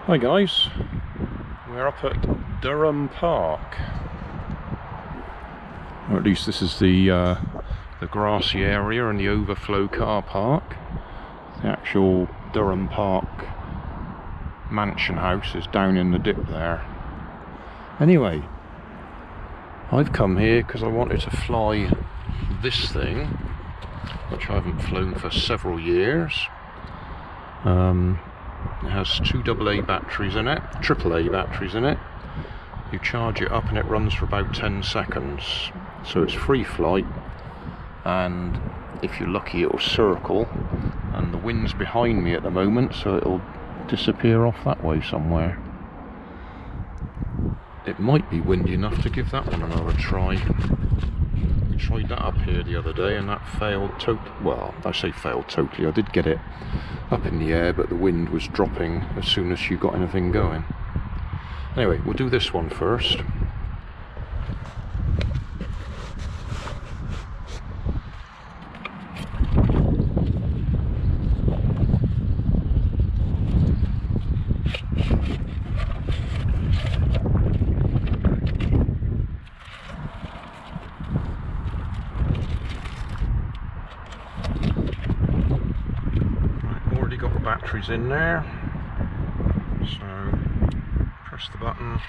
Hi guys, we're up at Durham Park, or at least this is the grassy area and the overflow car park. The actual Durham Park mansion house is down in the dip there. Anyway, I've come here because I wanted to fly this thing, which I haven't flown for several years. It has two AA batteries in it, AAA batteries in it. You charge it up and it runs for about 10 seconds. So it's free flight, and if you're lucky it'll circle, and the wind's behind me at the moment, so it'll disappear off that way somewhere. It might be windy enough to give that one another try. We tried that up here the other day and that failed totally. Well, I say failed totally, I did get it up in the air, but the wind was dropping as soon as you got anything going. Anyway, we'll do this one first. Got the batteries in there, so press the button,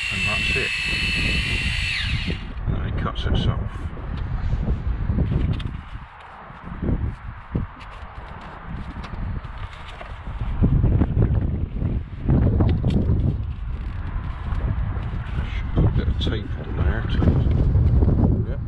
and that's it, and it cuts itself. Tape on there to, yep.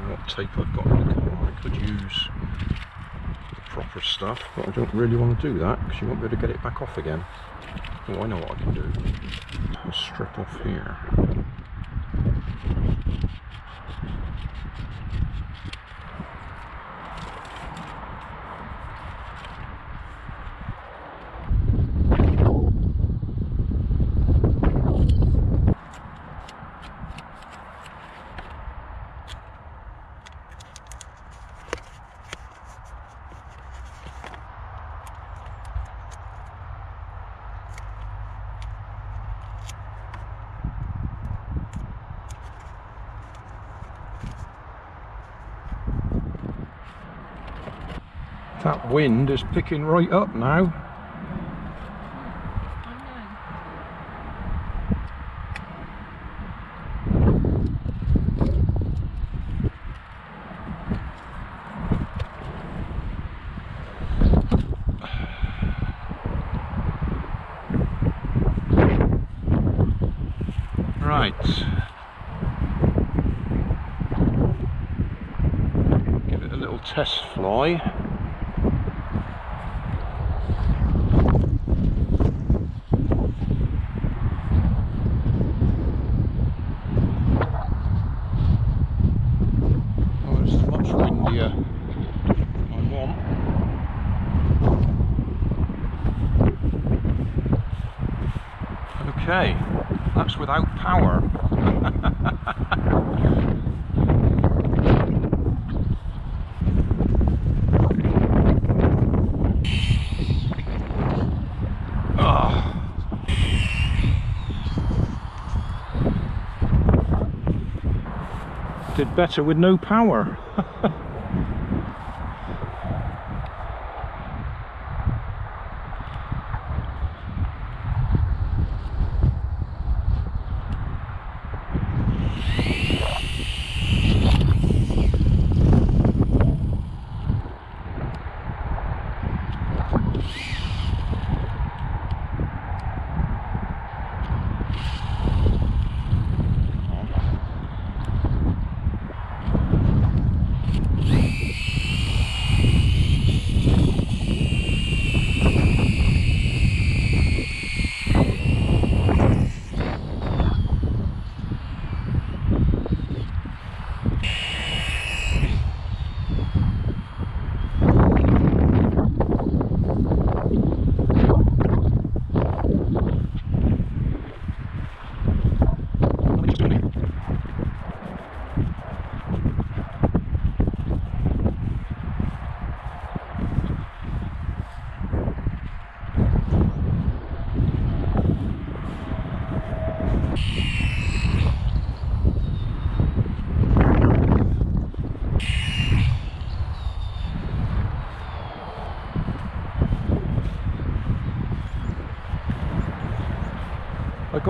What tape I've got in the car, I could use the proper stuff, but I don't really want to do that because you won't be able to get it back off again. Oh, I know what I can do. I'll strip off here. That wind is picking right up now. Right. Give it a little test fly. Okay, that's without power. Did better with no power.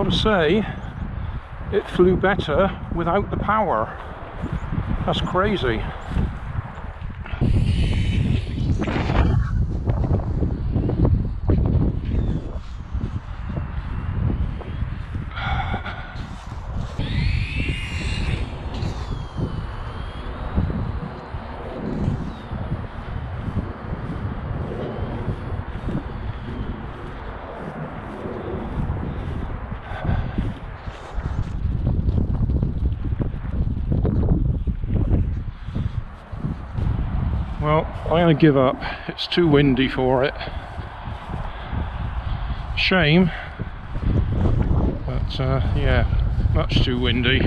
got to say, it flew better without the power. That's crazy. Well, I'm going to give up. It's too windy for it. Shame, but yeah, much too windy.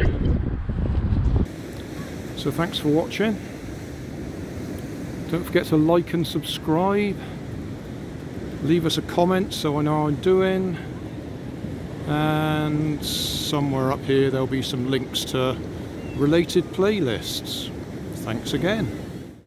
So thanks for watching. Don't forget to like and subscribe. Leave us a comment so I know how I'm doing. And somewhere up here there'll be some links to related playlists. Thanks again.